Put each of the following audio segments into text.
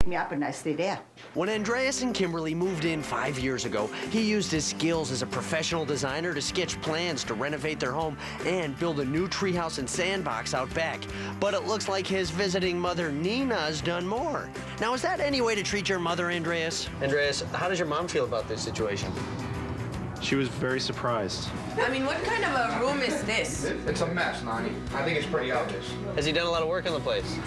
me up and I stay there. When Andreas and Kimberly moved in 5 years ago, he used his skills as a professional designer to sketch plans to renovate their home and build a new treehouse and sandbox out back. But it looks like his visiting mother, Nina's done more. Now, is that any way to treat your mother, Andreas? Andreas, how does your mom feel about this situation? She was very surprised. I mean, what kind of a room is this? It's a mess, Nani. I think it's pretty obvious. Has he done a lot of work on the place?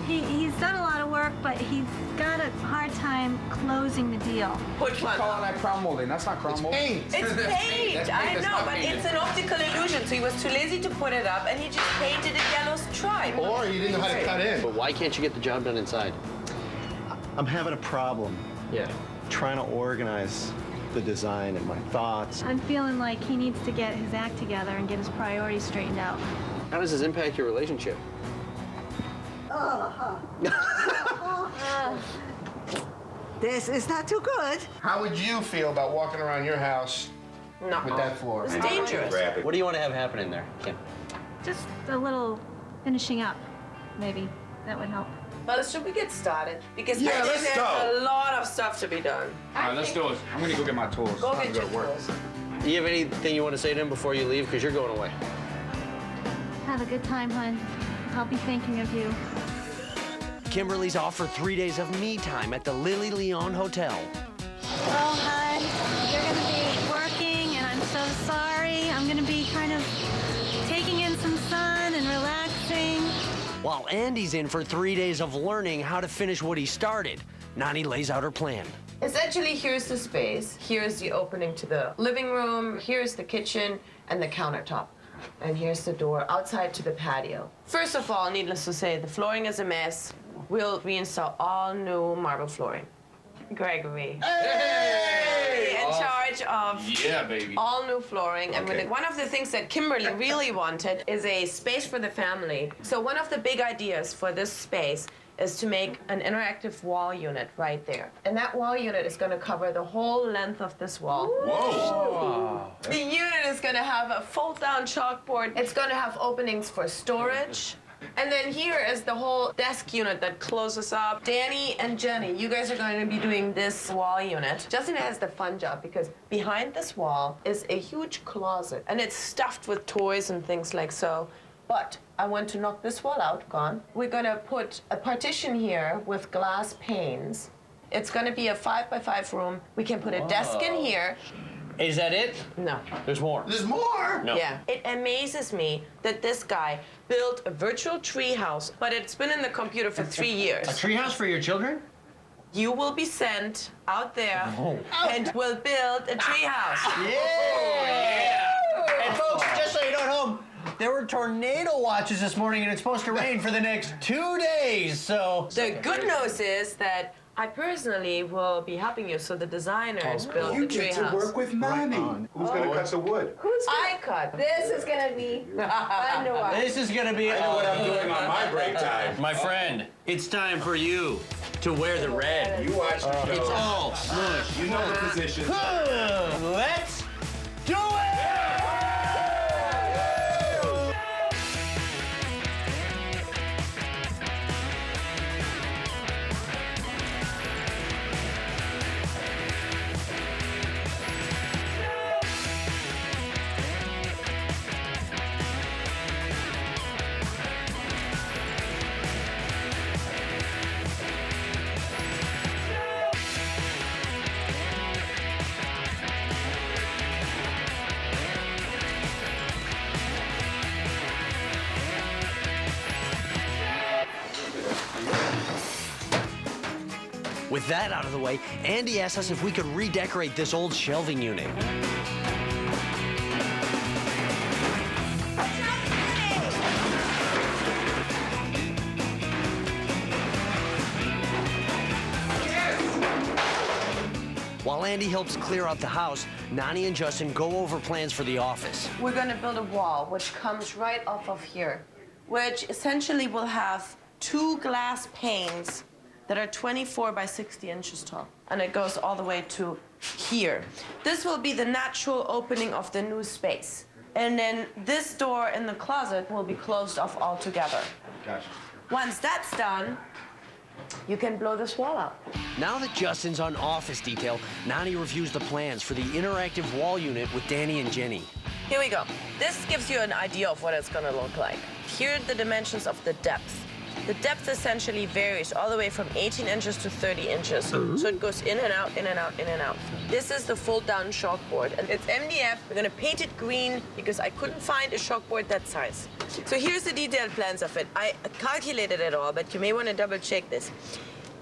He's done a lot of work, but he's got a hard time closing the deal. Which one? Calling that crown molding. That's not crown molding. It's paint. I know, but it's an optical illusion. So he was too lazy to put it up, and he just painted a yellow stripe. Or he didn't know how to cut in. But why can't you get the job done inside? I'm having a problem. Yeah. Trying to organize the design and my thoughts. I'm feeling like he needs to get his act together and get his priorities straightened out. How does this impact your relationship? This is not too good. How would you feel about walking around your house No. with that floor? It's dangerous. What do you want to have happen in there, Kim? Just a little finishing up, maybe. That would help. Well, should we get started? Because Yeah, I think let's there's go. a lot of stuff to be done. All right, let's do it. I'm gonna go get my tools. Go Time get to your to work. tools. Do you have anything you want to say to him before you leave? Because you're going away. Have a good time, hon. I'll be thinking of you. Kimberly's offered 3 days of me time at the Lily Leon Hotel. Oh, hon, you're gonna be working, and I'm so sorry. I'm gonna be kind of taking in some sun and relaxing. While Andy's in for 3 days of learning how to finish what he started, Nani lays out her plan. Essentially, here's the space. Here's the opening to the living room. Here's the kitchen and the countertop. And here's the door outside to the patio. First of all, needless to say, the flooring is a mess. We'll reinstall all new marble flooring. Gregory. Hey! In charge of Yeah, baby. all new flooring. And Okay. one of the things that Kimberly really wanted is a space for the family. So one of the big ideas for this space is to make an interactive wall unit right there. And that wall unit is going to cover the whole length of this wall. Whoa! The unit is going to have a fold-down chalkboard. It's going to have openings for storage. And then here is the whole desk unit that closes up. Danny and Jenny, you guys are going to be doing this wall unit. Justin has the fun job because behind this wall is a huge closet, and it's stuffed with toys and things like so. But I want to knock this wall out, gone. We're going to put a partition here with glass panes. It's going to be a 5x5 room. We can put a desk in here. Is that it? No. There's more. There's more! No. Yeah. It amazes me that this guy built a virtual tree house, but it's been in the computer for 3 years. treehouse for your children? You will be sent out there and will build a tree house. Yeah! And folks, just so you know at home, there were tornado watches this morning and it's supposed to rain for the next 2 days, so... The good news is that I personally will be helping you, so the designers build the tree house. with Nani. Who's gonna cut the wood? I cut. This is gonna be fun to watch. This is gonna be... I know what I'm doing on my break time. My friend, it's time for you to wear the red. You watch the show. It's all smush. You know the position. Let's do it! With that out of the way, Andy asked us if we could redecorate this old shelving unit. While Andy helps clear out the house, Nani and Justin go over plans for the office. We're gonna build a wall which comes right off of here, which essentially will have 2 glass panes that are 24 by 60 inches tall. And it goes all the way to here. This will be the natural opening of the new space. And then this door in the closet will be closed off altogether. Gotcha. Once that's done, you can blow this wall out. Now that Justin's on office detail, Nani reviews the plans for the interactive wall unit with Danny and Jenny. Here we go. This gives you an idea of what it's gonna look like. Here are the dimensions of the depth. The depth essentially varies all the way from 18 inches to 30 inches. So it goes in and out, in and out, in and out. This is the fold-down chalkboard, and it's MDF. We're gonna paint it green because I couldn't find a chalkboard that size. So here's the detailed plans of it. I calculated it all, but you may wanna double check this.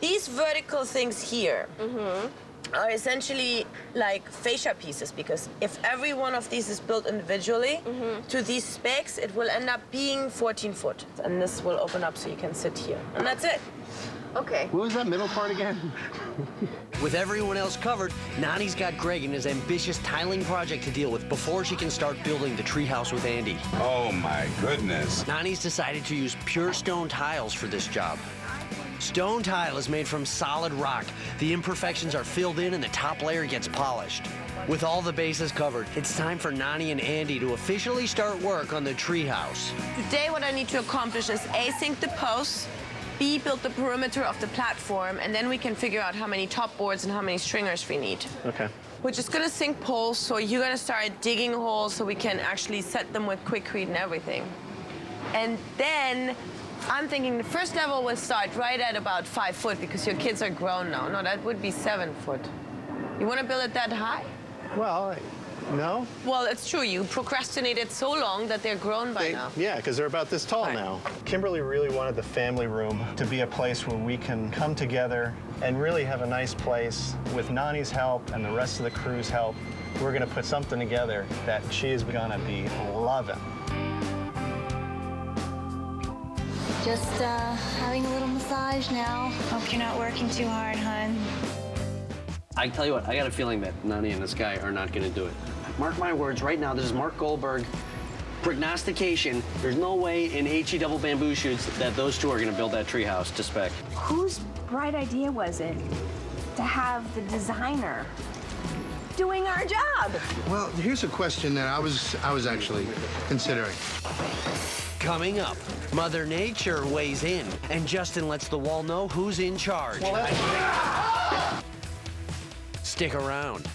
These vertical things here are essentially like fascia pieces, because if every one of these is built individually to these specs, it will end up being 14 foot. And this will open up so you can sit here. And that's it. Okay. What was that middle part again? With everyone else covered, Nani's got Greg and his ambitious tiling project to deal with before she can start building the treehouse with Andy. Oh my goodness. Nani's decided to use pure stone tiles for this job. Stone tile is made from solid rock. The imperfections are filled in and the top layer gets polished. With all the bases covered, it's time for Nani and Andy to officially start work on the treehouse. Today what I need to accomplish is A, sink the posts, B, build the perimeter of the platform, and then we can figure out how many top boards and how many stringers we need. Okay. We're just gonna sink poles, so you're gonna start digging holes so we can actually set them with Quikrete and everything. And then I'm thinking the first level will start right at about 5 foot because your kids are grown now. No, that would be 7 foot. You wanna build it that high? Well, no. Well, it's true. You procrastinated so long that they're grown by now. Yeah, because they're about this tall Right. now. Kimberly really wanted the family room to be a place where we can come together and really have a nice place. With Nani's help and the rest of the crew's help, we're gonna put something together that she is gonna be loving. Just having a little massage now. Hope you're not working too hard, hon. I tell you what, I got a feeling that Nani and this guy are not going to do it. Mark my words, right now, this is Mark Goldberg. Prognostication, there's no way in HE double bamboo shoots that those two are going to build that treehouse to spec. Whose bright idea was it to have the designer doing our job? Well, here's a question that I was actually considering. Coming up, Mother Nature weighs in, and Justin lets the wall know who's in charge. Stick around.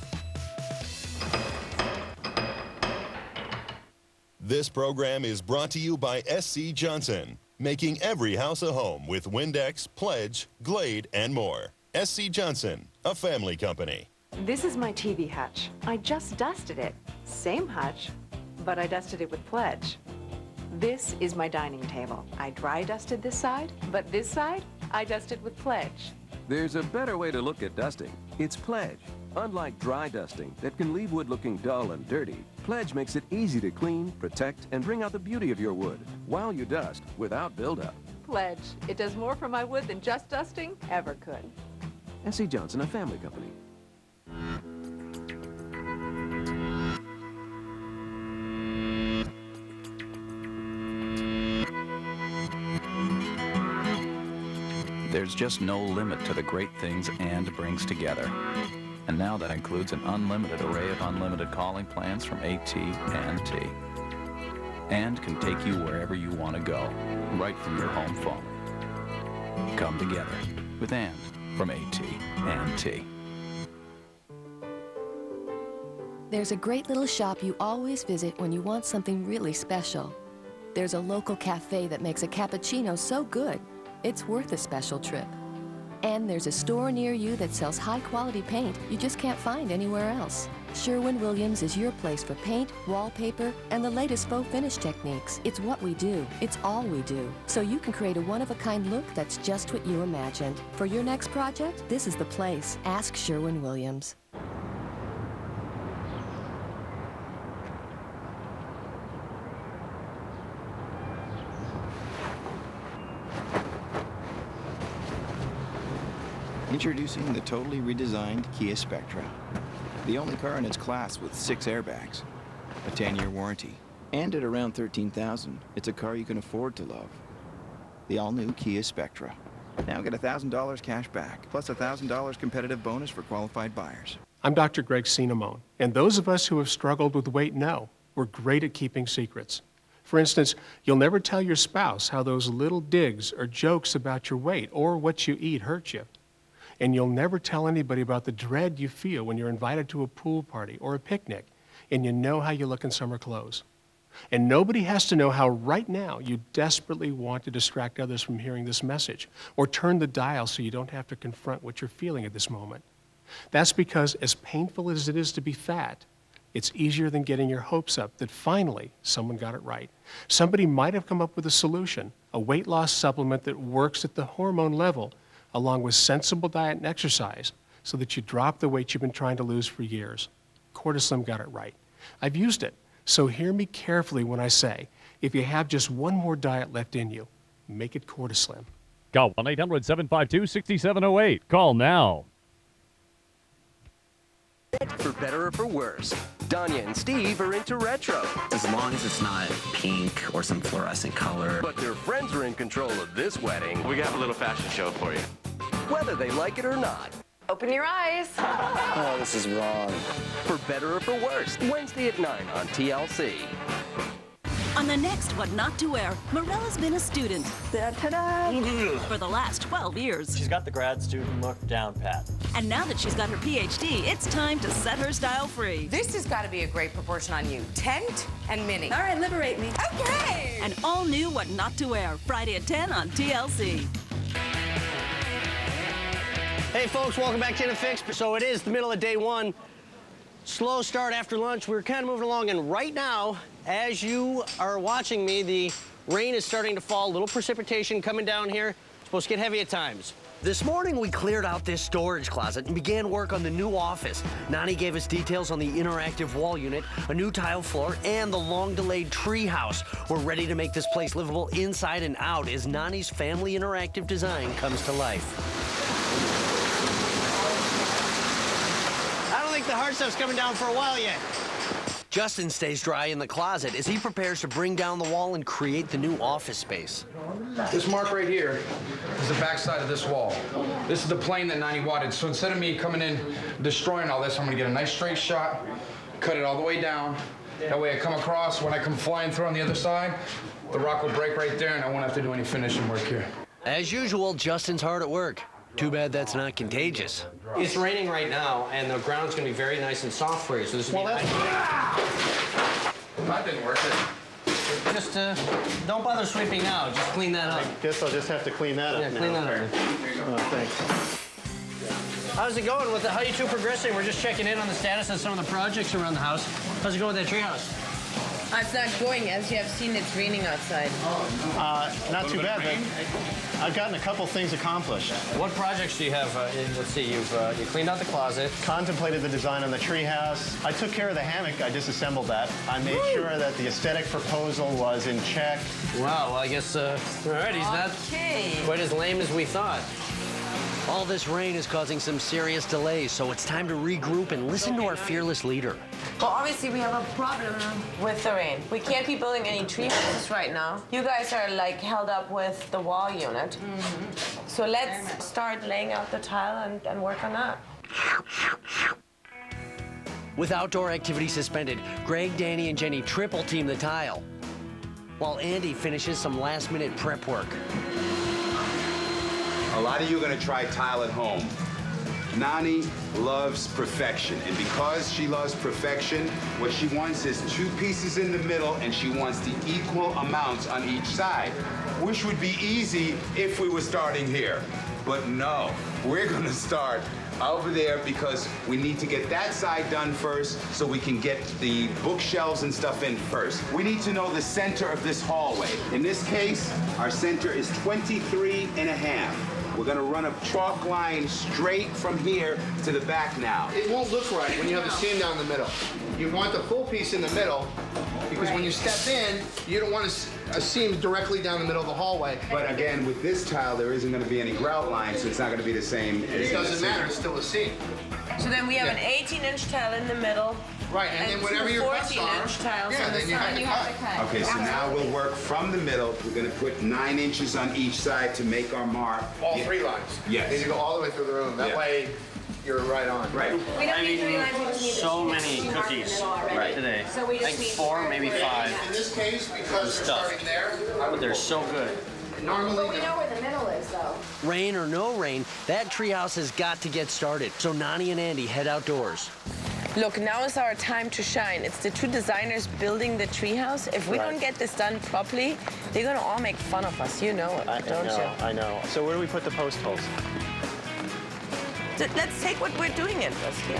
This program is brought to you by SC Johnson, making every house a home with Windex, Pledge, Glade, and more. SC Johnson, a family company. This is my TV hutch. I just dusted it. Same hutch, but I dusted it with Pledge. This is my dining table. I dry dusted this side, but this side, I dusted with Pledge. There's a better way to look at dusting. It's Pledge. Unlike dry dusting that can leave wood looking dull and dirty, Pledge makes it easy to clean, protect, and bring out the beauty of your wood while you dust without buildup. Pledge. It does more for my wood than just dusting ever could. SC Johnson, a family company. There's just no limit to the great things And brings together. And now that includes an unlimited array of unlimited calling plans from AT&T. And can take you wherever you want to go, right from your home phone. Come together with And from AT&T. There's a great little shop you always visit when you want something really special. There's a local cafe that makes a cappuccino so good, it's worth a special trip. And there's a store near you that sells high-quality paint you just can't find anywhere else. Sherwin-Williams is your place for paint, wallpaper, and the latest faux finish techniques. It's what we do. It's all we do. So you can create a one-of-a-kind look that's just what you imagined. For your next project, this is the place. Ask Sherwin-Williams. Introducing the totally redesigned Kia Spectra. The only car in its class with 6 airbags, a 10-year warranty, and at around $13,000, it's a car you can afford to love. The all-new Kia Spectra. Now get $1,000 cash back, plus $1,000 competitive bonus for qualified buyers. I'm Dr. Greg Cinnamone, and those of us who have struggled with weight know we're great at keeping secrets. For instance, you'll never tell your spouse how those little digs or jokes about your weight or what you eat hurt you. And you'll never tell anybody about the dread you feel when you're invited to a pool party or a picnic and you know how you look in summer clothes. And nobody has to know how right now you desperately want to distract others from hearing this message or turn the dial so you don't have to confront what you're feeling at this moment. That's because as painful as it is to be fat, it's easier than getting your hopes up that finally someone got it right. Somebody might have come up with a solution, a weight loss supplement that works at the hormone level, along with sensible diet and exercise, so that you drop the weight you've been trying to lose for years. Cortislim got it right. I've used it, so hear me carefully when I say, if you have just one more diet left in you, make it Cortislim. Call 1-800-752-6708. Call now. For better or for worse, Danya and Steve are into retro. As long as it's not pink or some fluorescent color. But their friends are in control of this wedding. We got a little fashion show for you. Whether they like it or not. Open your eyes. Oh, this is wrong. For better or for worse, Wednesday at 9 on TLC. On the next What Not to Wear, Morella's been a student for the last 12 years. She's got the grad student look down pat. And now that she's got her PhD, it's time to set her style free. This has got to be a great proportion on you. Tent and mini. All right, liberate me. Okay. An all-new What Not to Wear, Friday at 10 on TLC. Hey folks, welcome back to In a Fix. So it is the middle of day one. Slow start after lunch. We're kind of moving along, and right now, as you are watching me, the rain is starting to fall. A little precipitation coming down here. It's supposed to get heavy at times. This morning, we cleared out this storage closet and began work on the new office. Nani gave us details on the interactive wall unit, a new tile floor, and the long-delayed tree house. We're ready to make this place livable inside and out as Nani's family interactive design comes to life. I don't think the hard stuff's coming down for a while yet. Justin stays dry in the closet as he prepares to bring down the wall and create the new office space. This mark right here is the backside of this wall. This is the plane that 90 watted. So instead of me coming in, destroying all this, I'm gonna get a nice straight shot, cut it all the way down. That way I come across, when I come flying through on the other side, the rock will break right there and I won't have to do any finishing work here. As usual, Justin's hard at work. Too bad that's not contagious. It's raining right now, and the ground's going to be very nice and soft for you. So this will be nice. That didn't work. Just don't bother sweeping now. Just clean that up. I guess I'll just have to clean that up now. Yeah, clean that up. Oh, thanks. How's it going? How are you two progressing? We're just checking in on the status of some of the projects around the house. How's it going with that treehouse? It's not going. As you have seen, it's raining outside. Not too bad, but I've gotten a couple things accomplished. What projects do you have? Let's see, you cleaned out the closet. Contemplated the design on the treehouse. I took care of the hammock. I disassembled that. I made sure that the aesthetic proposal was in check. Wow, well, I guess, all right, he's not quite as lame as we thought. All this rain is causing some serious delays, so it's time to regroup and listen to our fearless leader. Well, obviously, we have a problem with the rain. We can't be building any tree houses right now. You guys are, like, held up with the wall unit. So let's start laying out the tile and work on that. With outdoor activity suspended, Greg, Danny, and Jenny triple-team the tile, while Andy finishes some last-minute prep work. A lot of you are going to try tile at home. Nani loves perfection, and because she loves perfection, what she wants is 2 pieces in the middle, and she wants the equal amounts on each side, which would be easy if we were starting here. But no, we're going to start over there because we need to get that side done first so we can get the bookshelves and stuff in first. We need to know the center of this hallway. In this case, our center is 23.5. We're gonna run a chalk line straight from here to the back now. It won't look right when you have the seam down the middle. You want the full piece in the middle because when you step in, you don't want a seam directly down the middle of the hallway. But again, with this tile, there isn't gonna be any grout line, so it's not gonna be the same. It doesn't matter, it's still a seam. So then we have an 18-inch tile in the middle. Right, and then whatever your cuts are, 14-inch tiles on the side. You have to cut. Okay, so now we'll work from the middle. We're gonna put 9 inches on each side to make our mark. All 3 lines. Yes. They need to go all the way through the room. That way, you're right on. Right. We don't need 3 lines, we just need so the many she marked in the cookies middle already. today. So we just like need 4, maybe 5. In this case, because we're Stuffed. starting there, I But would they're go- so good. Normally, But we know where the middle is, though. Rain or no rain, that treehouse has got to get started. So Nani and Andy head outdoors. Look, now is our time to shine. It's the 2 designers building the treehouse. If we don't get this done properly, they're gonna all make fun of us. You know it, don't you? I know. So where do we put the post holes? Let's take what we're doing in first here.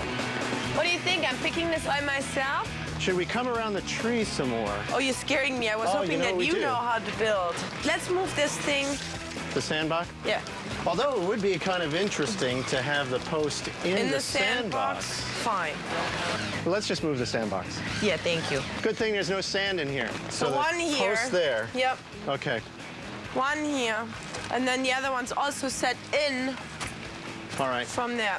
What do you think? I'm picking this by myself? Should we come around the tree some more? Oh, you're scaring me. I was Oh, hoping you know that what we you do. know how to build. Let's move this thing. The sandbox? Yeah. Although it would be kind of interesting to have the post in the sandbox. Fine. Well, let's just move the sandbox. Yeah, thank you. Good thing there's no sand in here. So the one here. Post there. Yep. Okay. One here. And then the other one's also set in All right. from there.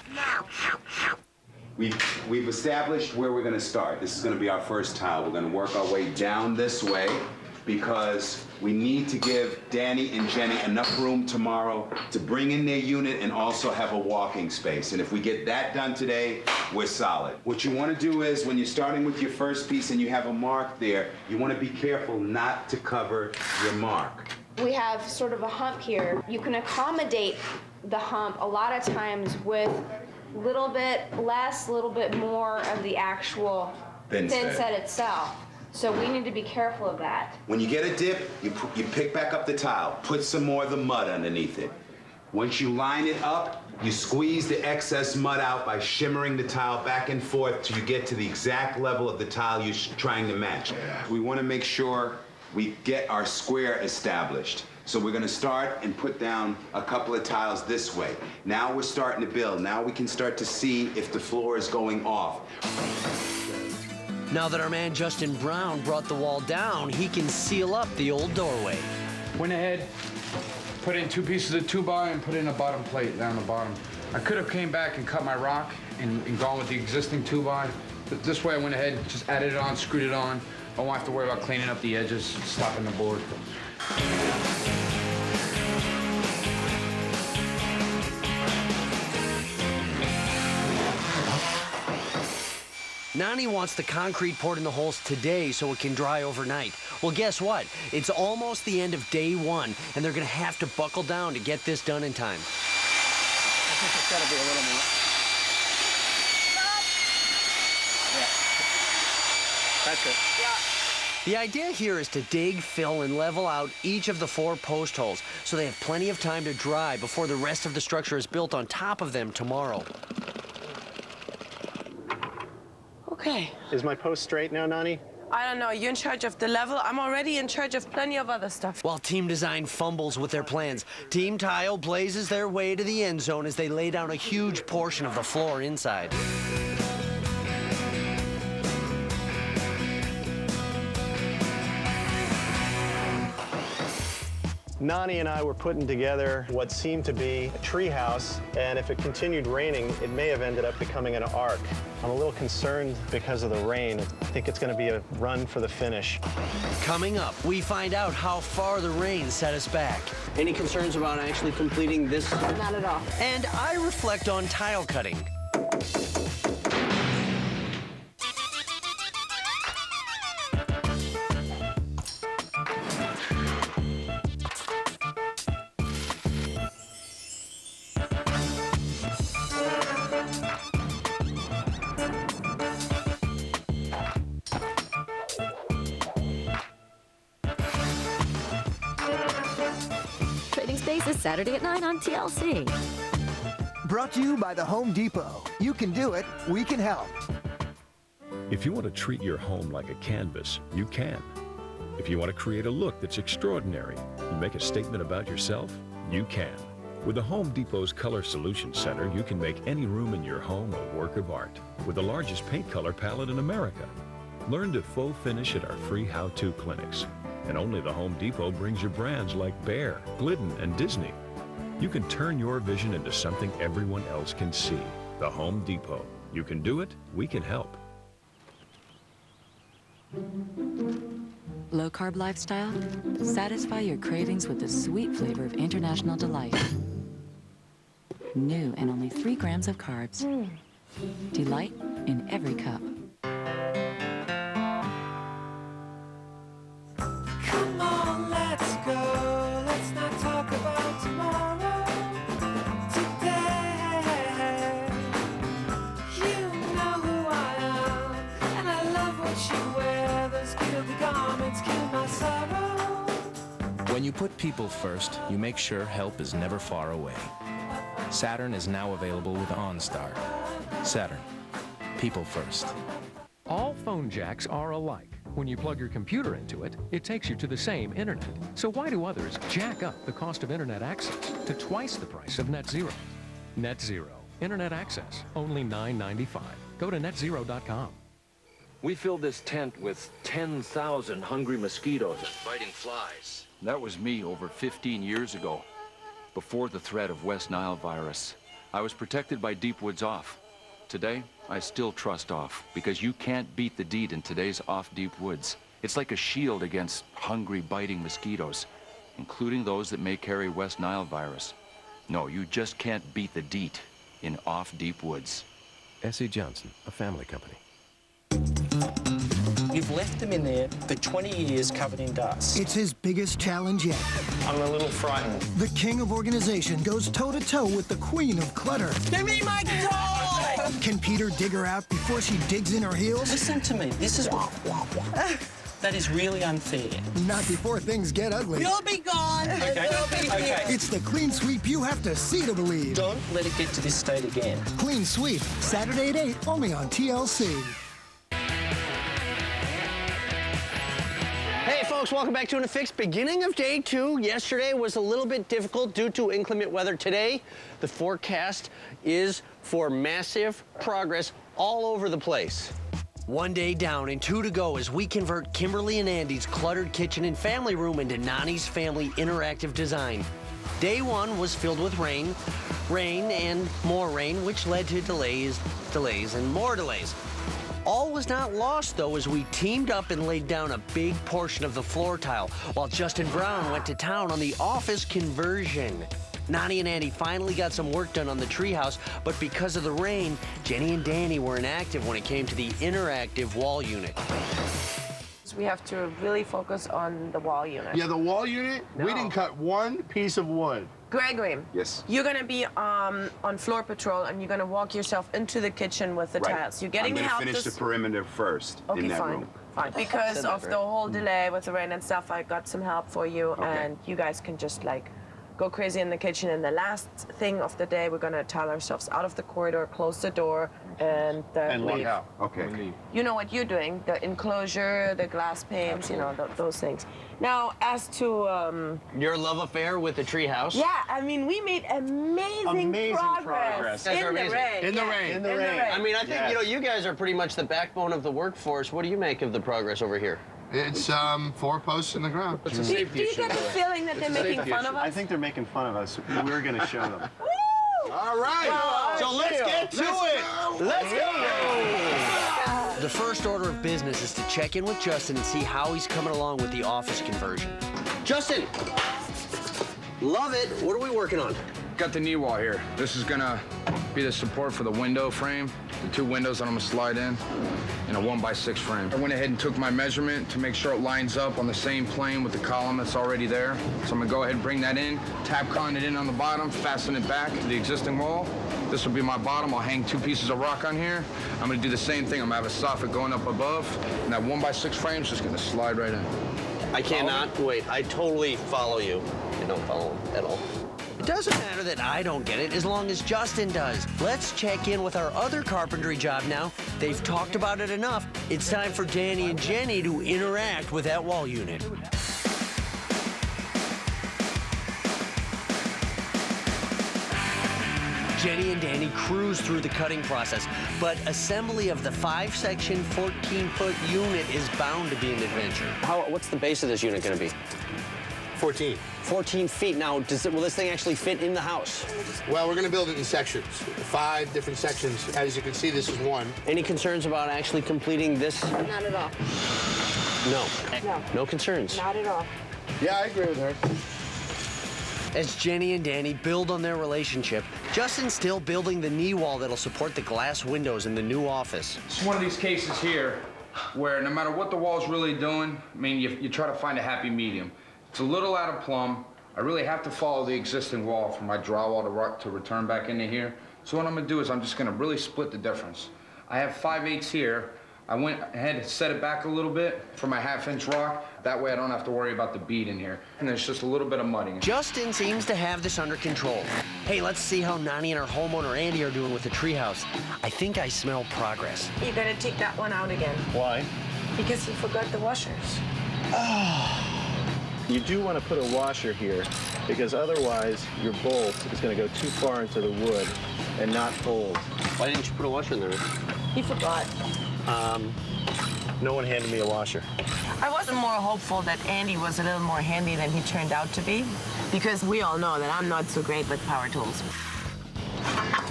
We've established where we're going to start. This is going to be our first tile. We're going to work our way down this way because we need to give Danny and Jenny enough room tomorrow to bring in their unit and also have a walking space. And if we get that done today, we're solid. What you want to do is when you're starting with your first piece and you have a mark there, you want to be careful not to cover your mark. We have sort of a hump here. You can accommodate the hump a lot of times with a little bit less, a little bit more of the actual Thin set itself. So we need to be careful of that. When you get a dip, you pick back up the tile, put some more of the mud underneath it. Once you line it up, you squeeze the excess mud out by shimmering the tile back and forth till you get to the exact level of the tile you're trying to match. We want to make sure we get our square established. So we're going to start and put down a couple of tiles this way. Now we're starting to build. Now we can start to see if the floor is going off. Now that our man Justin Brown brought the wall down, he can seal up the old doorway. Went ahead, put in 2 pieces of 2x and put in a bottom plate down the bottom. I could have came back and cut my rock and gone with the existing 2x. But this way I went ahead, just added it on, screwed it on. I won't have to worry about cleaning up the edges, stopping the board. Nani wants the concrete poured in the holes today so it can dry overnight. Well, guess what? It's almost the end of day 1, and they're going to have to buckle down to get this done in time. I think it's got to be a little more. Yeah. That's it. Yeah. The idea here is to dig, fill, and level out each of the 4 post holes so they have plenty of time to dry before the rest of the structure is built on top of them tomorrow. Okay. Is my post straight now, Nani? I don't know. You're in charge of the level. I'm already in charge of plenty of other stuff. While Team Design fumbles with their plans, Team Tile blazes their way to the end zone as they lay down a huge portion of the floor inside. Nani and I were putting together what seemed to be a treehouse, and if it continued raining, it may have ended up becoming an ark. I'm a little concerned because of the rain. I think it's going to be a run for the finish. Coming up, we find out how far the rain set us back. Any concerns about actually completing this? Not at all. And I reflect on tile cutting. Trading Space is Saturday at 9 on TLC. Brought to you by the Home Depot. You can do it, we can help. If you want to treat your home like a canvas, you can. If you want to create a look that's extraordinary and make a statement about yourself, you can. With the Home Depot's Color Solutions Center, you can make any room in your home a work of art with the largest paint color palette in America. Learn to faux finish at our free how-to clinics. And only the Home Depot brings you brands like Behr, Glidden, and Disney. You can turn your vision into something everyone else can see. The Home Depot. You can do it, we can help. Low-carb lifestyle? Satisfy your cravings with the sweet flavor of International Delight. New and only 3 grams of carbs. Delight in every cup. Come on, let's go. Let's not talk about tomorrow. Today, you know who I am, and I love what you wear. Those guilty garments kill my sorrow. When you put people first, you make sure help is never far away. Saturn is now available with OnStar. Saturn. People first. All phone jacks are alike. When you plug your computer into it, it takes you to the same internet. So why do others jack up the cost of internet access to twice the price of Net Zero? Net Zero. Internet access. Only $9.95. Go to netzero.com. We filled this tent with 10,000 hungry mosquitoes and biting flies. That was me over 15 years ago, before the threat of West Nile virus. I was protected by Deep Woods Off. Today, I still trust Off, because you can't beat the DEET in today's Off Deep Woods. It's like a shield against hungry, biting mosquitoes, including those that may carry West Nile virus. No, you just can't beat the DEET in Off Deep Woods. S.E. Johnson, a family company. You've left them in there for 20 years covered in dust. It's his biggest challenge yet. I'm a little frightened. The king of organization goes toe-to-toe with the queen of clutter. Give me my doll! Can Peter dig her out before she digs in her heels? Listen to me. This is... That is really unfair. Not before things get ugly. You'll be gone. Okay. Okay. It's the clean sweep you have to see to believe. Don't let it get to this state again. Clean Sweep, Saturday at 8, only on TLC. Hey folks, welcome back to In a Fix. Beginning of day 2. Yesterday was a little bit difficult due to inclement weather. Today, the forecast is for massive progress all over the place. 1 day down and 2 to go as we convert Kimberly and Andy's cluttered kitchen and family room into Nani's family interactive design. Day 1 was filled with rain and more rain, which led to delays, and more delays. All was not lost, though, as we teamed up and laid down a big portion of the floor tile, while Justin Brown went to town on the office conversion. Nani and Andy finally got some work done on the treehouse, but because of the rain, Jenny and Danny were inactive when it came to the interactive wall unit. We have to really focus on the wall unit. Yeah, the wall unit, we didn't cut one piece of wood. Gregory. Yes. You're gonna be on floor patrol, and you're gonna walk yourself into the kitchen with the tiles. You're getting help. I'm gonna finish the perimeter first in that room. Fine. Because of the whole delay with the rain and stuff, I got some help for you, and you guys can just like go crazy in the kitchen. And the last thing of the day, we're gonna tile ourselves out of the corridor, close the door, and leave. Out. Okay. You know what you're doing, the enclosure, the glass panes, you know, those things. Now, as to... Your love affair with the treehouse? Yeah, I mean, we made amazing progress. In the rain. In the rain. I mean, I think, you know, you guys are pretty much the backbone of the workforce. What do you make of the progress over here? It's 4 posts in the ground. Do you get the feeling that they're making fun of us? I think they're making fun of us. We're going to show them. All right. So let's get to it. Let's go. The first order of business is to check in with Justin and see how he's coming along with the office conversion. Justin, love it. What are we working on? Got the knee wall here. This is gonna be the support for the window frame, the 2 windows that I'm gonna slide in a 1x6 frame. I went ahead and took my measurement to make sure it lines up on the same plane with the column that's already there. So I'm gonna go ahead and bring that in, Tapcon it in on the bottom, fasten it back to the existing wall. This will be my bottom. I'll hang 2 pieces of rock on here. I'm gonna do the same thing. I'm gonna have a soffit going up above, and that 1x6 frame is just gonna slide right in. I cannot wait. I totally follow you. I don't follow him at all. It doesn't matter that I don't get it as long as Justin does. Let's check in with our other carpentry job now. They've talked about it enough. It's time for Danny and Jenny to interact with that wall unit. Jenny and Danny cruise through the cutting process, but assembly of the 5-section, 14-foot unit is bound to be an adventure. What's the base of this unit going to be? 14. 14 feet. Now, will this thing actually fit in the house? Well, we're going to build it in sections, 5 different sections. As you can see, this is one. Any concerns about actually completing this? Not at all. No. No concerns? Not at all. Yeah, I agree with her. As Jenny and Danny build on their relationship, Justin's still building the knee wall that'll support the glass windows in the new office. It's one of these cases here where no matter what the wall's really doing, I mean, you try to find a happy medium. It's a little out of plumb. I really have to follow the existing wall for my drywall to return back into here. So what I'm gonna do is I'm just gonna really split the difference. I have 5/8 here. I went ahead and set it back a little bit for my 1/2-inch rock. That way I don't have to worry about the bead in here. And there's just a little bit of mudding. Justin seems to have this under control. Hey, let's see how Nani and our homeowner Andy are doing with the treehouse. I think I smell progress. You gotta take that one out again. Why? Because you forgot the washers. You do want to put a washer here because otherwise your bolt is going to go too far into the wood and not hold. Why didn't you put a washer in there? He forgot. No one handed me a washer. I wasn't more hopeful that Andy was a little more handy than he turned out to be, because we all know that I'm not so great with power tools.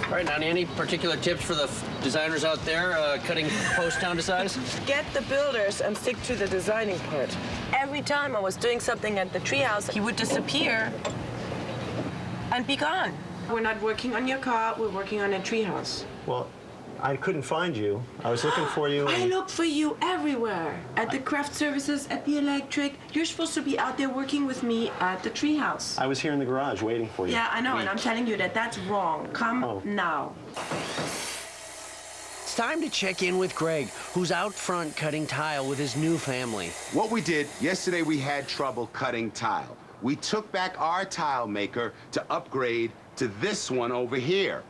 All right, now, any particular tips for the designers out there cutting posts down to size? Get the builders and stick to the designing part. Every time I was doing something at the treehouse, he would disappear and be gone. We're not working on your car, we're working on a treehouse. Well, I couldn't find you. I was looking for you. I look for you everywhere. At the craft services, at the electric. You're supposed to be out there working with me at the treehouse. I was here in the garage waiting for you. Yeah, I know, and I'm telling you that that's wrong. Come now. It's time to check in with Greg, who's out front cutting tile with his new family. What we did, yesterday we had trouble cutting tile. We took back our tile maker to upgrade to this one over here.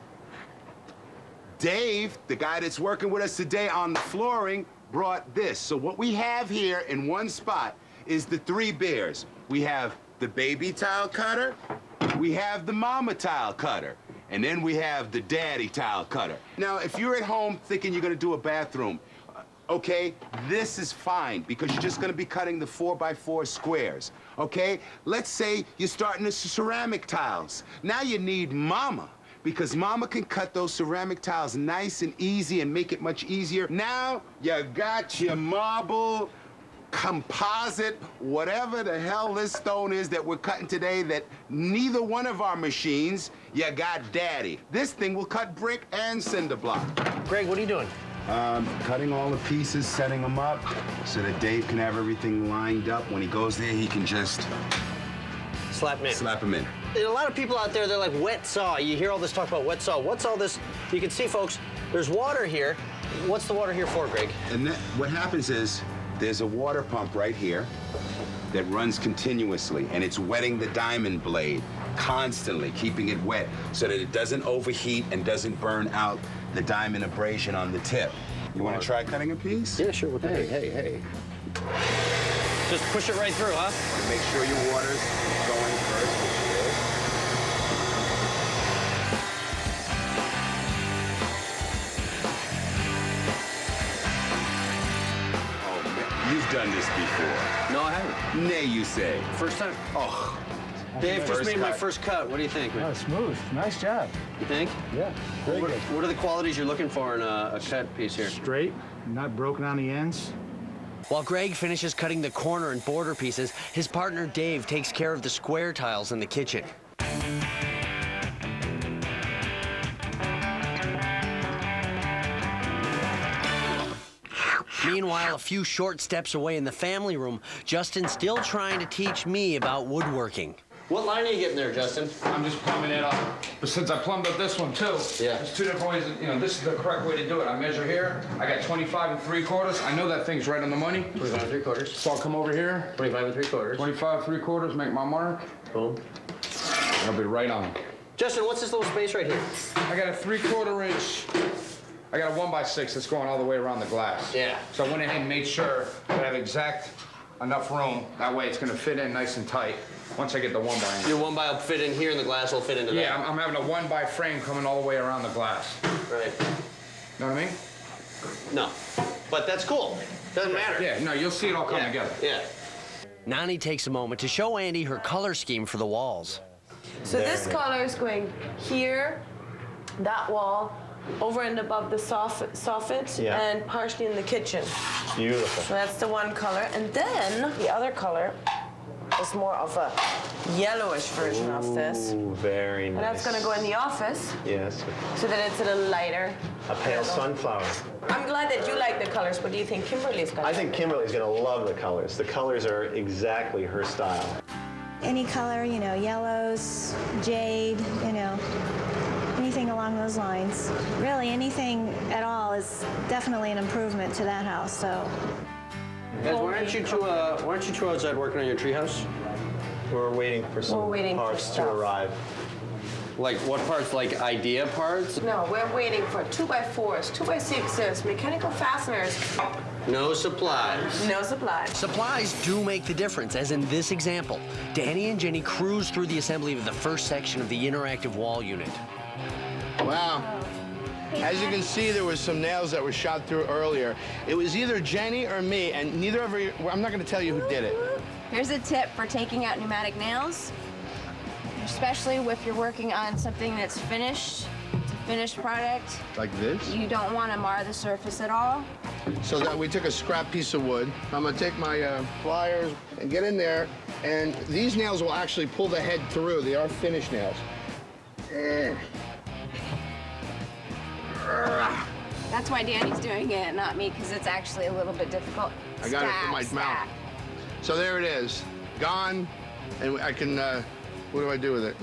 Dave, the guy that's working with us today on the flooring, brought this. So what we have here in one spot is the 3 bears. We have the baby tile cutter, we have the mama tile cutter, and then we have the daddy tile cutter. Now, if you're at home thinking you're gonna do a bathroom, okay, this is fine because you're just gonna be cutting the 4x4 squares, okay? Let's say you're starting the ceramic tiles. Now you need mama, because mama can cut those ceramic tiles nice and easy and make it much easier. Now you got your marble, composite, whatever the hell this stone is that we're cutting today that neither one of our machines, you got daddy. This thing will cut brick and cinder block. Greg, what are you doing? Cutting all the pieces, setting them up so that Dave can have everything lined up. When he goes there, he can just slap him in. Slap him in. There's a lot of people out there, they're like, wet saw. You hear all this talk about wet saw. What's all this? You can see, folks, there's water here. What's the water here for, Greg? And what happens is there's a water pump right here that runs continuously, and it's wetting the diamond blade constantly, keeping it wet so that it doesn't overheat and doesn't burn out the diamond abrasion on the tip. You want to try cutting a piece? Yeah, sure. Hey. Just push it right through, huh? Make sure your water's going first, which it is. Oh, man. You've done this before. No, I haven't. Nay, you say. First time. Oh. Dave just made my first cut. What do you think, man? Oh, smooth. Nice job. You think? Yeah. Very good. What are the qualities you're looking for in a cut piece here? Straight, not broken on the ends. While Greg finishes cutting the corner and border pieces, his partner Dave takes care of the square tiles in the kitchen. Meanwhile, a few short steps away in the family room, Justin's still trying to teach me about woodworking. What line are you getting there, Justin? I'm just plumbing it up. But since I plumbed up this one too, there's 2 different ways, this is the correct way to do it. I measure here, I got 25 3/4. I know that thing's right on the money. 25 3/4. So I'll come over here. 25 3/4. 25 3/4, make my mark. Boom. I'll be right on. Justin, what's this little space right here? I got a 3/4 inch. I got a 1x6 that's going all the way around the glass. Yeah. So I went ahead and made sure that I have exact enough room. That way it's gonna fit in nice and tight once I get the 1x. Your 1x will fit in here and the glass will fit into that. Yeah, I'm having a 1x frame coming all the way around the glass. Right. Know what I mean? No. But that's cool. Doesn't matter. Yeah, no, you'll see it all come together. Yeah. Nani takes a moment to show Andy her color scheme for the walls. So this color is going here, that wall, over and above the soffit, and partially in the kitchen. Beautiful. So that's the one color. And then the other color is more of a yellowish version of this. Ooh, very nice. And that's gonna go in the office. Yes. So that it's a little lighter. A pale sunflower. I'm glad that you like the colors. What do you think Kimberly's gonna I think Kimberly's gonna love the colors. The colors are exactly her style. Any color, you know, yellows, jade, you know, anything along those lines. Really, anything at all is definitely an improvement to that house, so. Guys, why aren't you two outside working on your treehouse? We're waiting for some parts to arrive. Like what parts? Like idea parts? No, we're waiting for 2x4s, 2x6s, mechanical fasteners. No supplies. No supplies. Supplies do make the difference, as in this example. Danny and Jenny cruised through the assembly of the first section of the interactive wall unit. Wow. As you can see, there was some nails that were shot through earlier. It was either Jenny or me, and neither of you, I'm not going to tell you who did it. Here's a tip for taking out pneumatic nails, especially if you're working on something that's finished. It's a finished product. Like this? You don't want to mar the surface at all. So that we took a scrap piece of wood. I'm going to take my pliers and get in there, and these nails will actually pull the head through. They are finished nails. That's why Danny's doing it, not me, because it's actually a little bit difficult. I got it in my mouth. So there it is, gone, and I can, what do I do with it?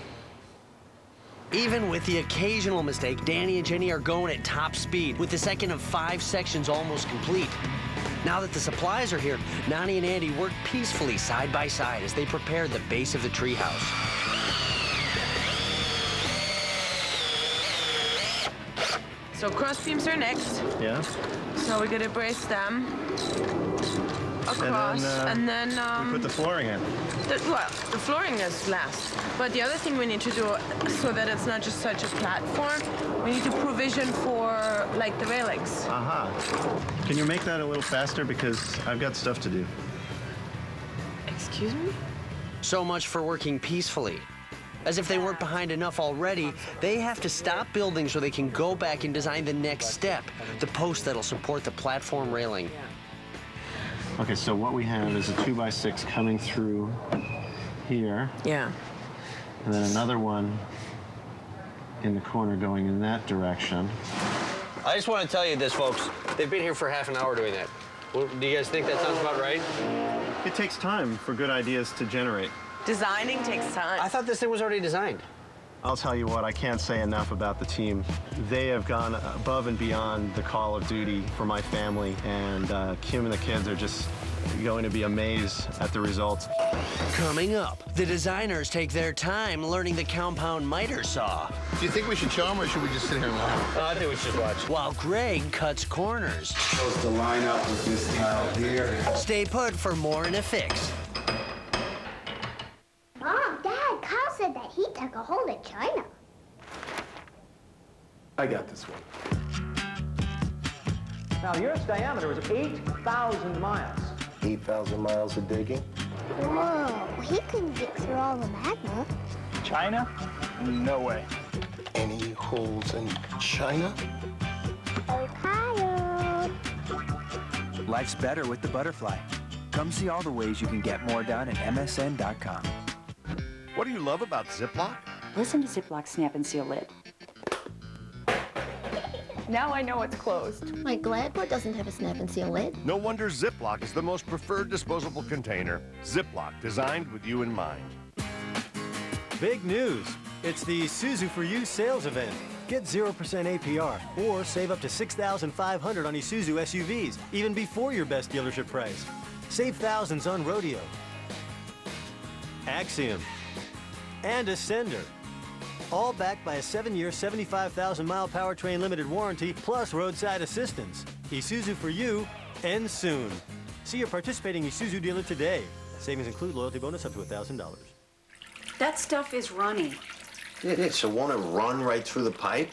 Even with the occasional mistake, Danny and Jenny are going at top speed, with the second of 5 sections almost complete. Now that the supplies are here, Nani and Andy work peacefully side by side as they prepare the base of the treehouse. So cross beams are next. Yeah. So we're gonna brace them across, and then we put the flooring in. The flooring is last. But the other thing we need to do, so that it's not just such a platform, we need to provision for like the railings. Can you make that a little faster, because I've got stuff to do. Excuse me? So much for working peacefully. As if they weren't behind enough already, they have to stop building so they can go back and design the next step, the post that'll support the platform railing. Okay, so what we have is a 2x6 coming through here. Yeah. And then another one in the corner going in that direction. I just want to tell you this, folks. They've been here for half an hour doing that. Well, do you guys think that sounds about right? It takes time for good ideas to generate. Designing takes time. I thought this thing was already designed. I'll tell you what, I can't say enough about the team. They have gone above and beyond the call of duty for my family, and Kim and the kids are just going to be amazed at the results. Coming up, the designers take their time learning the compound miter saw. Do you think we should show them, or should we just sit here and watch? I think we should watch. While Greg cuts corners. Supposed to line up with this tile here. Stay put for more in a fix. Mom, Dad, Kyle said that he took a hold of China. I got this one. Now, the Earth's diameter is 8,000 miles. 8,000 miles of digging? Whoa, he couldn't dig through all the magma. China? No way. Any holes in China? Ohio. Life's better with the Butterfly. Come see all the ways you can get more done at MSN.com. What do you love about Ziploc? Listen to Ziploc Snap and Seal Lid. Now I know it's closed. My Gladboard doesn't have a snap and seal lid. No wonder Ziploc is the most preferred disposable container. Ziploc, designed with you in mind. Big news. It's the Isuzu for You sales event. Get 0% APR or save up to $6,500 on Isuzu SUVs, even before your best dealership price. Save thousands on Rodeo, Axiom, and Ascender. All backed by a 7-year, 75,000-mile powertrain limited warranty, plus roadside assistance. Isuzu for You ends soon. See your participating Isuzu dealer today. Savings include loyalty bonus up to $1,000. That stuff is runny. So won't it run right through the pipe?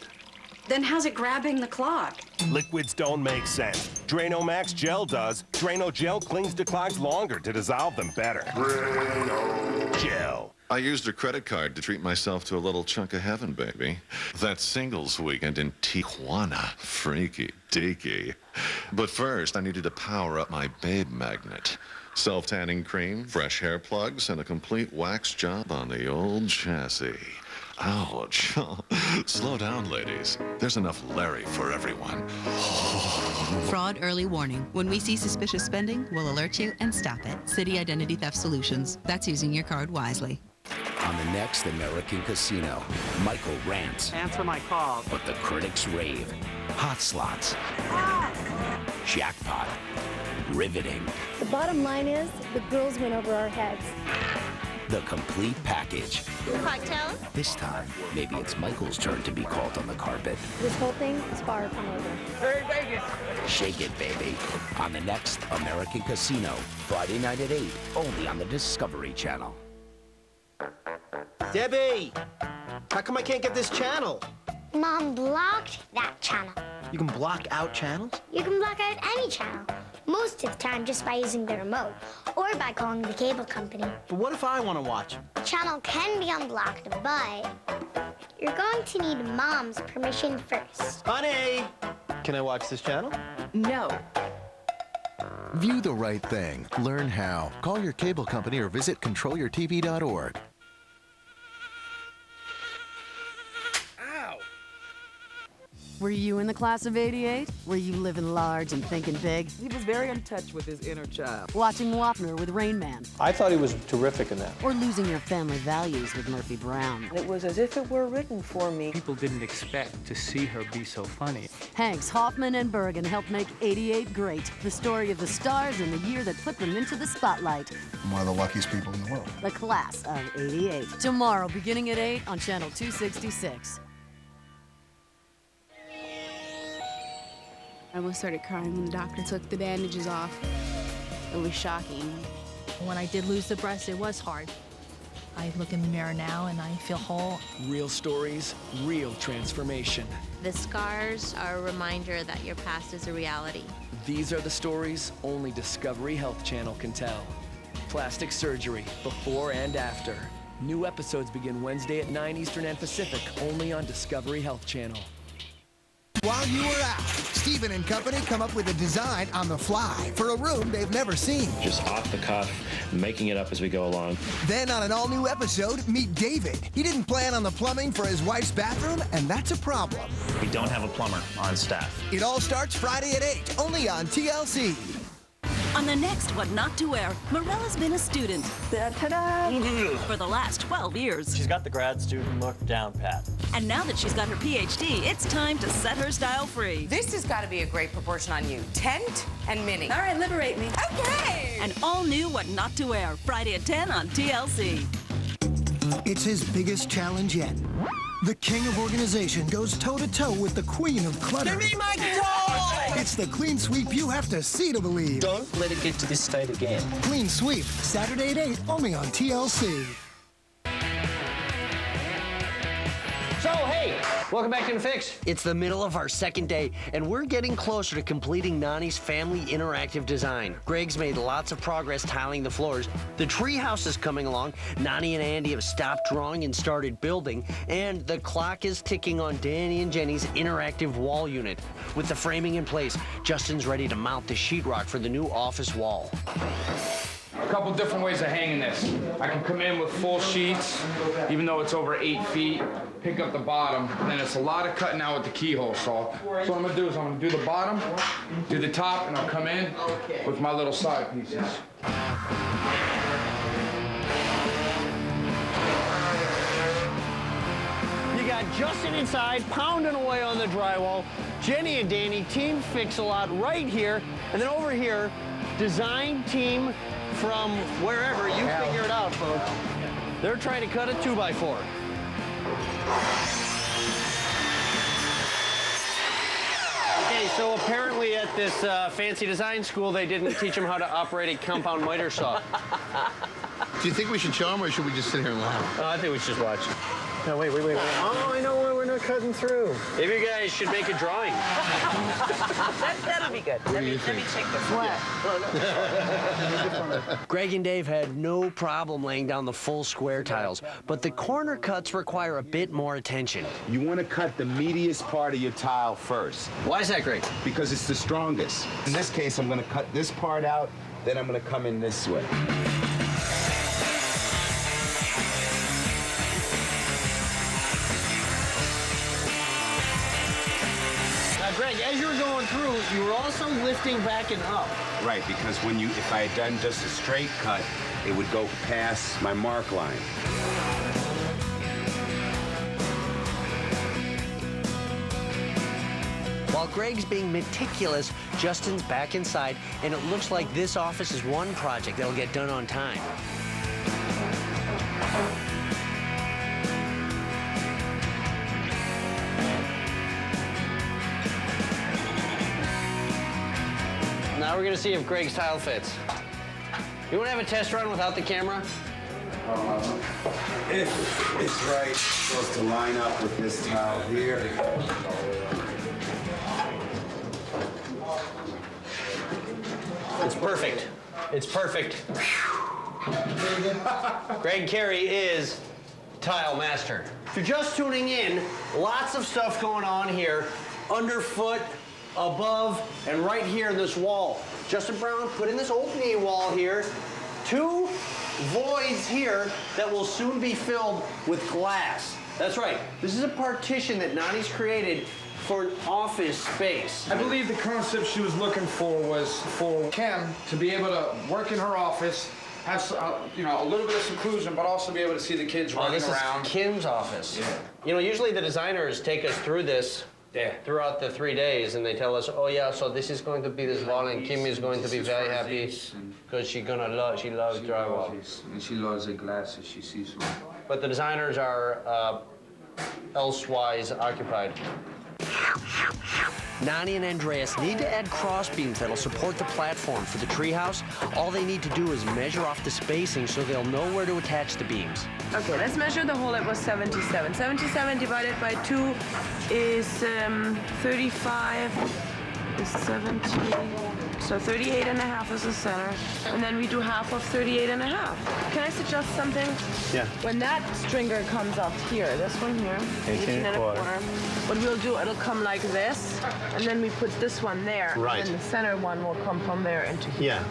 Then how's it grabbing the clog? Liquids don't make sense. Drano Max Gel does. Drano Gel clings to clogs longer to dissolve them better. Drano Gel. I used a credit card to treat myself to a little chunk of heaven, baby. That singles weekend in Tijuana. Freaky deaky. But first, I needed to power up my babe magnet. Self-tanning cream, fresh hair plugs, and a complete wax job on the old chassis. Ouch. Slow down, ladies. There's enough Larry for everyone. Fraud early warning. When we see suspicious spending, we'll alert you and stop it. City Identity Theft Solutions. That's using your card wisely. On the next American Casino, Michael rants. Answer my call. But the critics rave. Hot slots. Jackpot. Riveting. The bottom line is, the girls went over our heads. The complete package. Cocktail? This time, maybe it's Michael's turn to be called on the carpet. This whole thing is far from over. Hey, Vegas! Shake it, baby. On the next American Casino, Friday night at 8, only on the Discovery Channel. Debbie! How come I can't get this channel? Mom blocked that channel. You can block out channels? You can block out any channel. Most of the time just by using the remote or by calling the cable company. But what if I want to watch? The channel can be unblocked, but you're going to need Mom's permission first. Honey! Can I watch this channel? No. View the right thing. Learn how. Call your cable company or visit controlyourtv.org. Were you in the class of '88? Were you living large and thinking big? He was very in touch with his inner child. Watching Wapner with Rain Man? I thought he was terrific in that. Or losing your family values with Murphy Brown? It was as if it were written for me. People didn't expect to see her be so funny. Hanks, Hoffman, and Bergen helped make '88 great. The story of the stars and the year that put them into the spotlight. I'm one of the luckiest people in the world. The class of '88. Tomorrow, beginning at 8 on Channel 266. I almost started crying when the doctor took the bandages off. It was shocking. When I did lose the breast, it was hard. I look in the mirror now and I feel whole. Real stories, real transformation. The scars are a reminder that your past is a reality. These are the stories only Discovery Health Channel can tell. Plastic surgery, before and after. New episodes begin Wednesday at 9 Eastern and Pacific, only on Discovery Health Channel. While you were out, Stephen and company come up with a design on the fly for a room they've never seen. Just off the cuff, making it up as we go along. Then on an all-new episode, meet David. He didn't plan on the plumbing for his wife's bathroom, and that's a problem. We don't have a plumber on staff. It all starts Friday at 8, only on TLC. On the next What Not to Wear, Morella's been a student. Ta-da! For the last 12 years. She's got the grad student look down pat. And now that she's got her PhD, it's time to set her style free. This has got to be a great proportion on you. Tent and mini. All right, liberate me. Okay! An all-new What Not to Wear, Friday at 10 on TLC. It's his biggest challenge yet. The king of organization goes toe-to-toe with the queen of clutter. Give me my doll! It's the clean sweep you have to see to believe. Don't let it get to this state again. Clean Sweep, Saturday at 8, only on TLC. So, hey, welcome back to The Fix. It's the middle of our second day, and we're getting closer to completing Nani's family interactive design. Greg's made lots of progress tiling the floors. The treehouse is coming along. Nani and Andy have stopped drawing and started building, and the clock is ticking on Danny and Jenny's interactive wall unit. With the framing in place, Justin's ready to mount the sheetrock for the new office wall. A couple different ways of hanging this. I can come in with full sheets, even though it's over 8 feet, pick up the bottom, and then it's a lot of cutting out with the keyhole saw. So what I'm gonna do is I'm gonna do the bottom, do the top, and I'll come in with my little side pieces. You got Justin inside, pounding away on the drywall. Jenny and Danny, Team Fix-A-Lot right here. And then over here, design team from wherever. You figure it out, folks. They're trying to cut a 2x4. Okay, so apparently at this fancy design school, they didn't teach them how to operate a compound miter saw. Do you think we should show them, or should we just sit here and laugh? I think we should just watch. No, wait. Oh, I know why we're not cutting through. Maybe you guys should make a drawing. That'll be good. Let me check this. What? Greg and Dave had no problem laying down the full square tiles, but the corner cuts require a bit more attention. You want to cut the meatiest part of your tile first. Why is that, Greg? Because it's the strongest. In this case, I'm going to cut this part out then I'm gonna come in this way. Now, Greg, as you were going through, you were also lifting back and up. Right, because if I had done just a straight cut, it would go past my mark line. While Greg's being meticulous, Justin's back inside, and it looks like this office is one project that'll get done on time. Now we're gonna see if Greg's tile fits. You wanna have a test run without the camera? If it's right, it's supposed to line up with this tile here. It's perfect. It's perfect. Greg Carey is tile master. If you're just tuning in, lots of stuff going on here, underfoot, above, and right here in this wall. Justin Brown put in this opening wall here, 2 voids here that will soon be filled with glass. That's right. This is a partition that Nani's created for an office space. I believe the concept she was looking for was for Kim to be able to work in her office, have a little bit of seclusion, but also be able to see the kids running around. This is Kim's office. Yeah. You know, usually the designers take us through this throughout the 3 days, and they tell us, oh yeah, so this is going to be this wall, and Kim is going to be very happy because she loves drywall. And she loves the glasses, she sees one. But the designers are elsewise occupied. Nani and Andreas need to add cross beams that'll support the platform for the treehouse. All they need to do is measure off the spacing so they'll know where to attach the beams. Okay, let's measure the hole. It was 77. 77 divided by 2 is 35 is 70. So 38 and a half is the center. And then we do half of 38 and a half. Can I suggest something? Yeah. When that stringer comes up here, this one here, 18 and a quarter. what we'll do, it'll come like this, and then we put this one there. Right. And the center one will come from there into here. Yeah.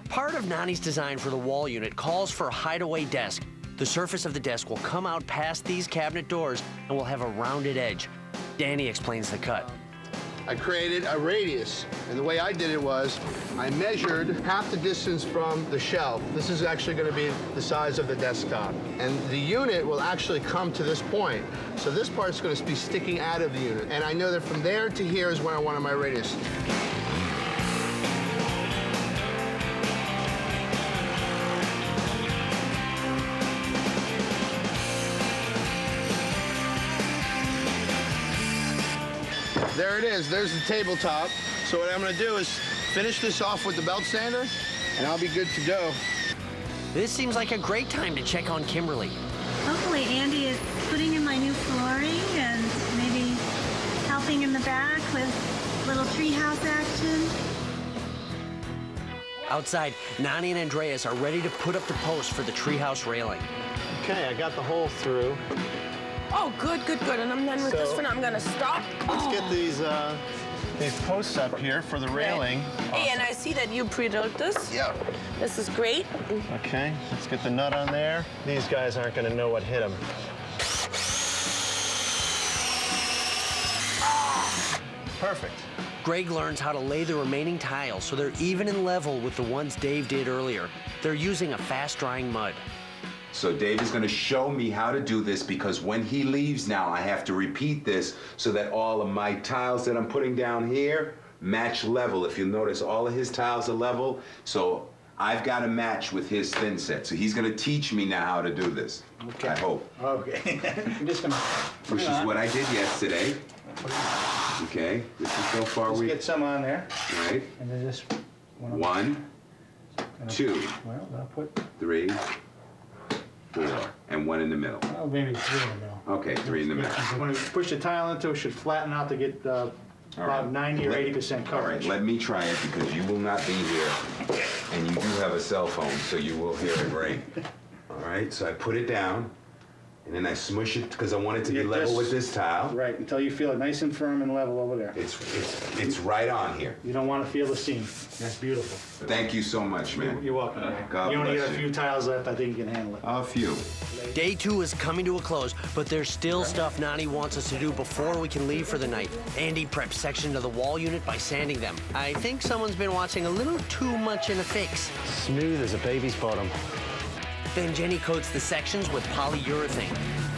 Part of Nani's design for the wall unit calls for a hideaway desk. The surface of the desk will come out past these cabinet doors and will have a rounded edge. Danny explains the cut. I created a radius, and the way I did it was I measured half the distance from the shelf. This is actually going to be the size of the desktop, and the unit will actually come to this point. So this part's going to be sticking out of the unit, and I know that from there to here is where I wanted my radius. There it is. There's the tabletop. So what I'm going to do is finish this off with the belt sander, and I'll be good to go. This seems like a great time to check on Kimberly. Hopefully Andy is putting in my new flooring and maybe helping in the back with little treehouse action. Outside, Nani and Andreas are ready to put up the posts for the treehouse railing. Okay, I got the hole through. Oh, good, good, good. And I'm done with this for now. I'm going to stop. Let's get these posts up here for the railing. Hey, and I see that you pre-drilled this. Yeah. This is great. Okay, let's get the nut on there. These guys aren't going to know what hit them. Perfect. Greg learns how to lay the remaining tiles so they're even and level with the ones Dave did earlier. They're using a fast-drying mud. So Dave is going to show me how to do this because when he leaves now, I have to repeat this so that all of my tiles that I'm putting down here match level. If you'll notice, all of his tiles are level, so I've got to match with his thin set. So he's going to teach me now how to do this, okay. I hope. Okay. I'm just going to... Which is what I did yesterday. Okay, this is so far Let's get some on there. Right. And then just... 1, 2, Well, I'll put... 3, 4, and 1 in the middle. Oh, maybe 3 in the middle. Okay, 3 in the middle. When we push the tile into it, should flatten out to get about 90 or 80% coverage. All right, let me try it because you will not be here, and you do have a cell phone, so you will hear it ring. All right, so I put it down, And then I smush it because I want it to be level with this tile. Right, until you feel it nice and firm and level over there. It's right on here. You don't want to feel the seam. That's beautiful. Thank you so much, man. You're welcome, Ray. God You only bless got a you. few tiles left. I think you can handle it. A few. Day 2 is coming to a close, but there's still stuff Nani wants us to do before we can leave for the night. Andy preps sections of the wall unit by sanding them. I think someone's been watching a little too much in a fix. Smooth as a baby's bottom. Then Jenny coats the sections with polyurethane.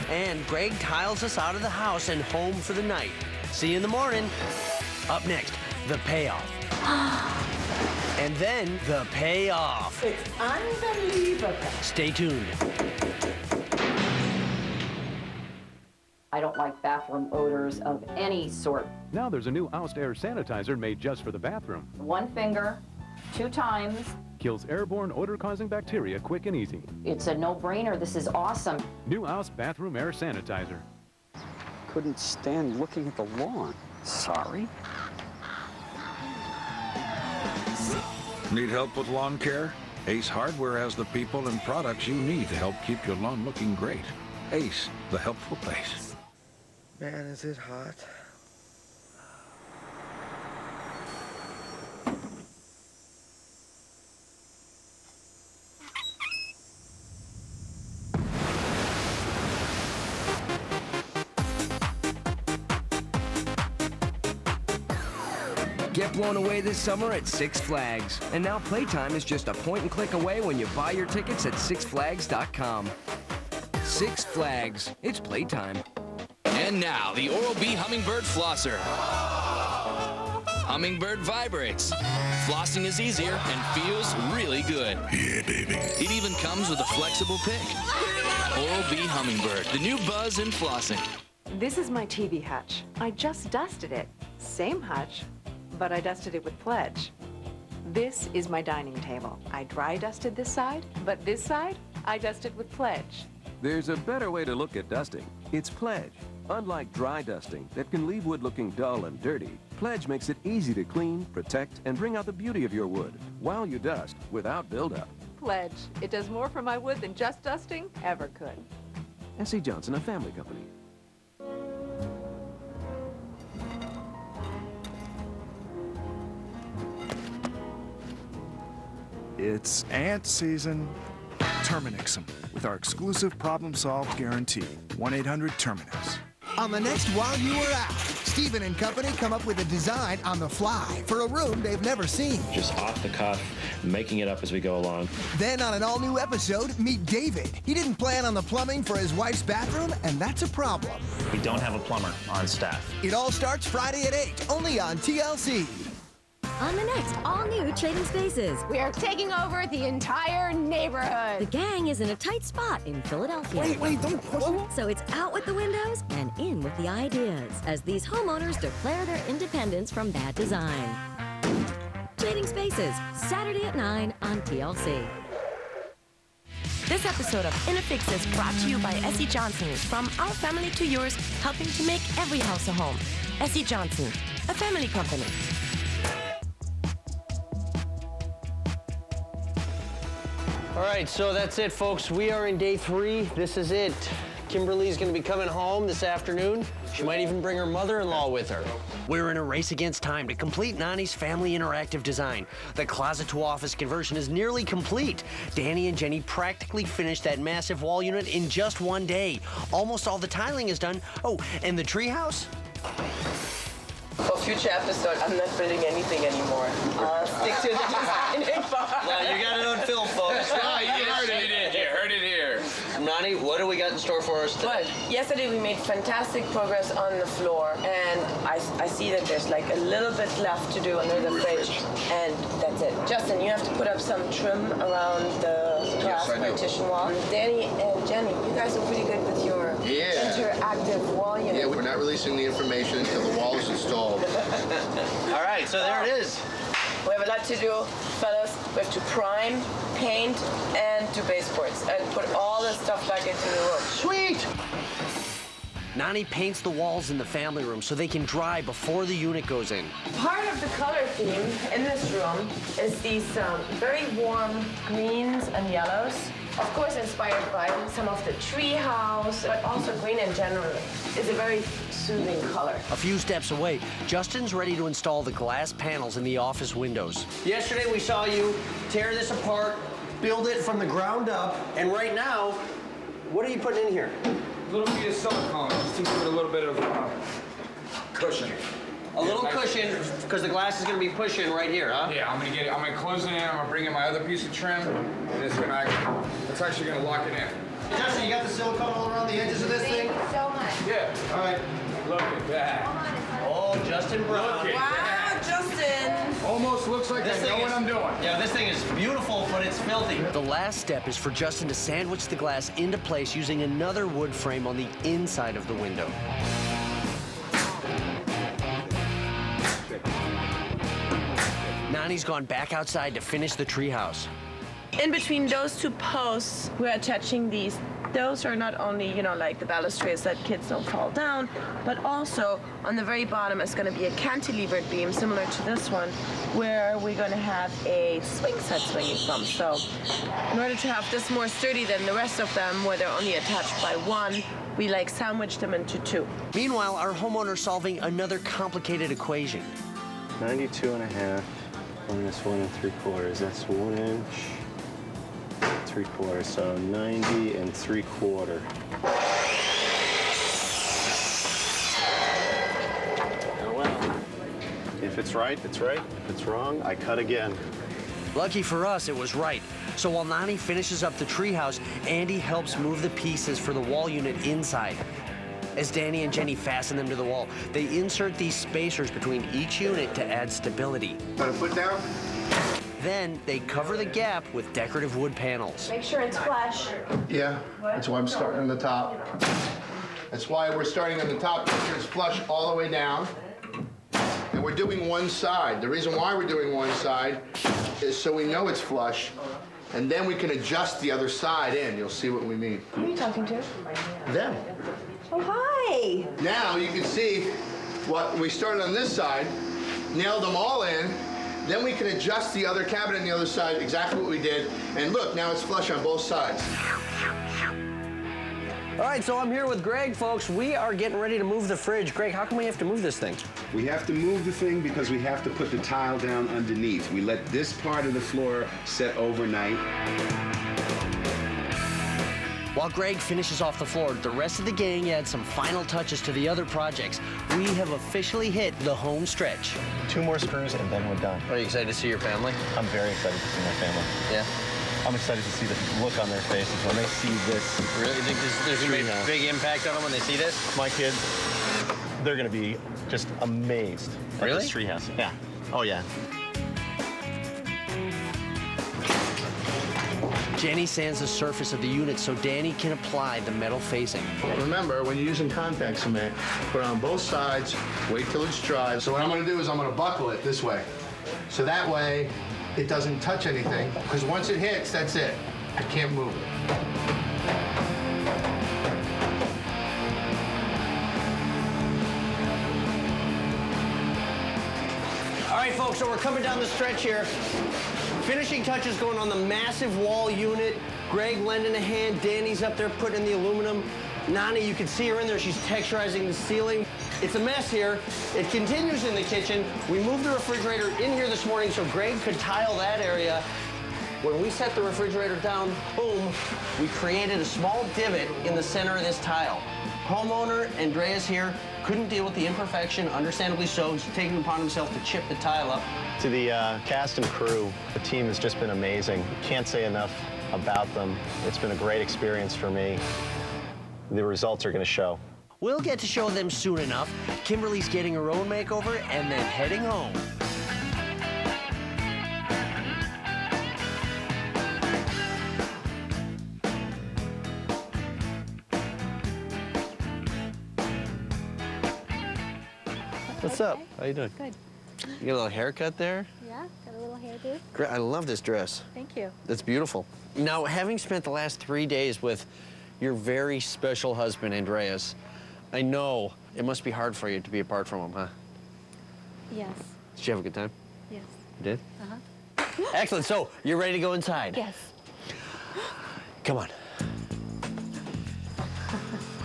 And Greg tiles us out of the house and home for the night. See you in the morning. Up next, the payoff. And then the payoff. It's unbelievable. Stay tuned. I don't like bathroom odors of any sort. Now there's a new Oust Air sanitizer made just for the bathroom. 1 finger, 2 times. Kills airborne odor-causing bacteria quick and easy. It's a no-brainer. This is awesome. New Oust bathroom air sanitizer. Couldn't stand looking at the lawn. Sorry. Need help with lawn care? Ace Hardware has the people and products you need to help keep your lawn looking great. Ace, the helpful place. Man, is it hot? Get blown away this summer at Six Flags. And now playtime is just a point and click away when you buy your tickets at sixflags.com. Six Flags, it's playtime. And now, the Oral-B Hummingbird Flosser. Hummingbird vibrates. Flossing is easier and feels really good. Yeah, baby. It even comes with a flexible pick. Oral-B Hummingbird, the new buzz in flossing. This is my TV hutch. I just dusted it. Same hutch, but I dusted it with Pledge. This is my dining table. I dry dusted this side, but this side, I dusted with Pledge. There's a better way to look at dusting. It's Pledge. Unlike dry dusting that can leave wood looking dull and dirty, Pledge makes it easy to clean, protect, and bring out the beauty of your wood while you dust without buildup. Pledge. It does more for my wood than just dusting ever could. S.C. Johnson, a family company. It's ant season. Terminix them with our exclusive problem-solved guarantee. 1-800-TERMINUS. On the next While You Were Out, Stephen and company come up with a design on the fly for a room they've never seen. Just off the cuff, making it up as we go along. Then on an all-new episode, meet David. He didn't plan on the plumbing for his wife's bathroom, and that's a problem. We don't have a plumber on staff. It all starts Friday at 8, only on TLC. On the next all-new Trading Spaces. We are taking over the entire neighborhood. The gang is in a tight spot in Philadelphia. Wait, don't push it. So it's out with the windows and in with the ideas as these homeowners declare their independence from bad design. Trading Spaces, Saturday at 9 on TLC. This episode of InnerFix is brought to you by S.E. Johnson. From our family to yours, helping to make every house a home. S.E. Johnson, a family company. All right, so that's it, folks. We are in day 3. This is it. Kimberly's gonna be coming home this afternoon. She might even bring her mother-in-law with her. We're in a race against time to complete Nani's family interactive design. The closet-to-office conversion is nearly complete. Danny and Jenny practically finished that massive wall unit in just 1 day. Almost all the tiling is done. Oh, and the treehouse? For future episode, I'm not building anything anymore. I'll stick to the designing part. Well, you got it on film, folks. You heard it here. Nani, what do we got in store for us today? But yesterday we made fantastic progress on the floor, and I see that there's like a little bit left to do under the fridge, and that's it. Justin, you have to put up some trim around the glass partition wall. Danny and Jenny, you guys are pretty good with your interactive wall unit. Yeah, we're not releasing the information until the wall is installed. All right, so there it is. We have a lot to do, fellas. We have to prime, paint, and do baseboards, and put all this stuff back into the room. Sweet! Nani paints the walls in the family room so they can dry before the unit goes in. Part of the color theme in this room is these very warm greens and yellows. Of course, inspired by some of the tree house, but also green in general is a very soothing color. A few steps away, Justin's ready to install the glass panels in the office windows. Yesterday we saw you tear this apart, build it from the ground up, and right now, what are you putting in here? A little bit of silicone, just to give it a little bit of cushion. A little cushion, because the glass is going to be pushing right here, huh? Yeah, I'm gonna close it in, I'm gonna bring in my other piece of trim, and it's actually gonna lock it in. Justin, you got the silicone all around the edges of this thing? Thank you so much. Yeah. All right. Look at that. Oh, Justin Brown. Wow, Justin. Almost looks like I know what I'm doing. Yeah, this thing is beautiful, but it's filthy. The last step is for Justin to sandwich the glass into place using another wood frame on the inside of the window. Nani's gone back outside to finish the treehouse. In between those two posts, we're attaching these. Those are not only, you know, like the balustrades that kids don't fall down, but also on the very bottom is going to be a cantilevered beam similar to this one, where we're going to have a swing set swinging from. So in order to have this more sturdy than the rest of them, where they're only attached by one, we like sandwich them into two. Meanwhile, our homeowner's solving another complicated equation. 92.5 minus 1 3/4. That's 1 inch. 3/4, so 90 3/4. Oh well. If it's right, it's right. If it's wrong, I cut again. Lucky for us, it was right. So while Nani finishes up the treehouse, Andy helps move the pieces for the wall unit inside. As Danny and Jenny fasten them to the wall, they insert these spacers between each unit to add stability. Got a foot down? Then they cover the gap with decorative wood panels. Make sure it's flush. Yeah, that's why I'm starting on the top. That's why we're starting on the top, make sure it's flush all the way down. And we're doing one side. The reason why we're doing one side is so we know it's flush, and then we can adjust the other side in. You'll see what we mean. Who are you talking to? Them. Oh, hi. Now you can see what we started on this side, nailed them all in, then we can adjust the other cabinet on the other side, exactly what we did, and look, now it's flush on both sides. All right, so I'm here with Greg, folks. We are getting ready to move the fridge. Greg, how come we have to move this thing? We have to move the thing because we have to put the tile down underneath. We let this part of the floor set overnight. While Greg finishes off the floor, the rest of the gang adds some final touches to the other projects. We have officially hit the home stretch. 2 more screws and then we're done. Are you excited to see your family? I'm very excited to see my family. Yeah. I'm excited to see the look on their faces when they see this. Really? You think there's going to be a big impact on them when they see this? My kids, they're going to be just amazed at Really? this treehouse. Yeah. Oh, yeah. Jenny sands the surface of the unit so Danny can apply the metal facing. Remember, when you're using contact cement, put it on both sides, wait till it's dry. So what I'm gonna do is I'm gonna buckle it this way. So that way, it doesn't touch anything, because once it hits, that's it. I can't move it. All right, folks, so we're coming down the stretch here. Finishing touches going on the massive wall unit. Greg lending a hand. Danny's up there putting in the aluminum. Nani, you can see her in there. She's texturizing the ceiling. It's a mess here. It continues in the kitchen. We moved the refrigerator in here this morning so Greg could tile that area. When we set the refrigerator down, boom, we created a small divot in the center of this tile. Homeowner Andreas here couldn't deal with the imperfection, understandably so. He's taken it upon himself to chip the tile up. To the cast and crew, the team has just been amazing. Can't say enough about them. It's been a great experience for me. The results are going to show. We'll get to show them soon enough. Kimberly's getting her own makeover and then heading home. What's up? How you doing? Good. You got a little haircut there? Yeah, got a little hairdo. Great. I love this dress. Thank you. That's beautiful. Now, having spent the last 3 days with your very special husband, Andreas, I know it must be hard for you to be apart from him, huh? Yes. Did you have a good time? Yes. You did? Uh-huh. Excellent. So, you're ready to go inside? Yes. Come on.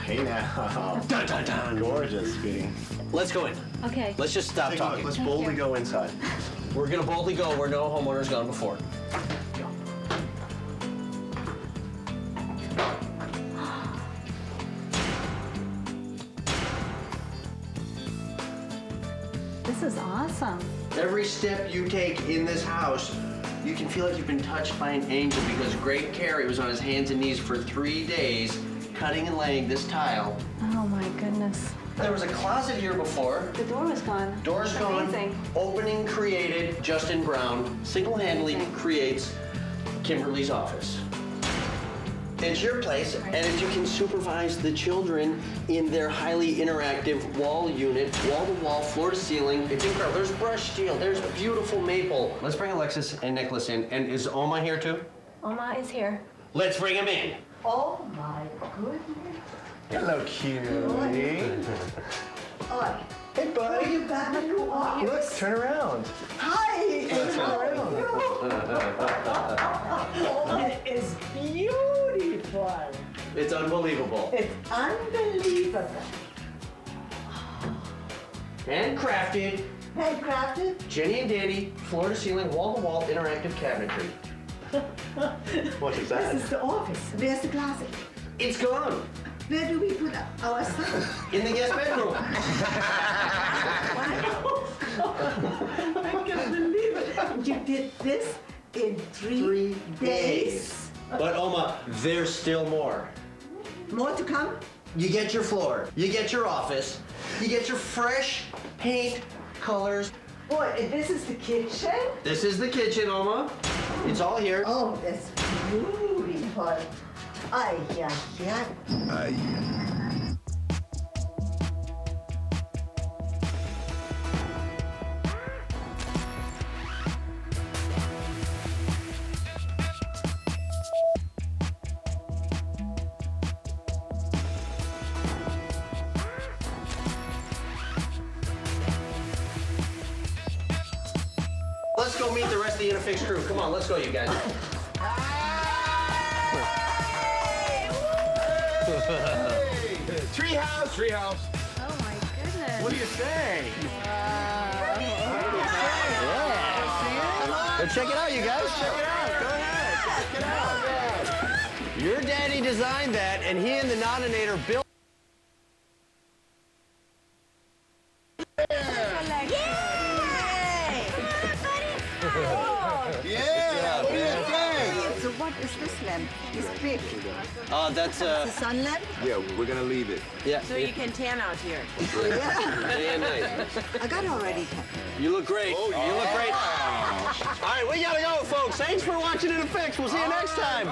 Hey now. Dun, dun, dun. Gorgeous, sweetie. Let's go in. Okay. Let's just stop Take a look. talking. Let's boldly go inside. We're gonna boldly go where no homeowner's gone before. This is awesome. Every step you take in this house, you can feel like you've been touched by an angel because Great Carey was on his hands and knees for 3 days, cutting and laying this tile. Oh my goodness. There was a closet here before. The door was gone. Door's That's gone. amazing. Opening created. Justin Brown single-handedly creates Kimberly's office. It's your place, and if you can supervise the children in their highly interactive wall unit, wall-to-wall, floor-to-ceiling, it's incredible. There's brushed steel, there's beautiful maple. Let's bring Alexis and Nicholas in. And is Oma here too? Oma is here. Let's bring him in. Oh my goodness. Hello, cutie. Oh, Hey, buddy. you got my new office. Look, turn around. Hi. Oh, it is beautiful. It's unbelievable. It's unbelievable. Handcrafted. Handcrafted. Jenny and Danny, floor-to-ceiling, wall-to-wall, interactive cabinetry. What is that? This is the office. Where's the closet? It's gone. Where do we put our stuff? In the guest bedroom. I can't believe it. You did this in 3 days. But Oma, there's still more. More to come? You get your floor, you get your office, you get your fresh paint colors. Boy, and this is the kitchen? This is the kitchen, Oma. It's all here. Oh, that's beautiful. Ay, yeah, yeah. Let's go meet the rest of the Interfix crew. Come on, let's go, you guys. Treehouse. Treehouse. Oh my goodness. What do you say? Well, check it out, you guys. Check it out. Go ahead. Check it out. Your daddy designed that, and he and the Nominator built. So what is this lamp? It's big. That's The sun lamp? Yeah, we're gonna leave it. yeah. So you can tan out here. Day and night. I got already. You look great. You look great. All right, we gotta go, folks. Thanks for watching In a Fix. We'll see you next time.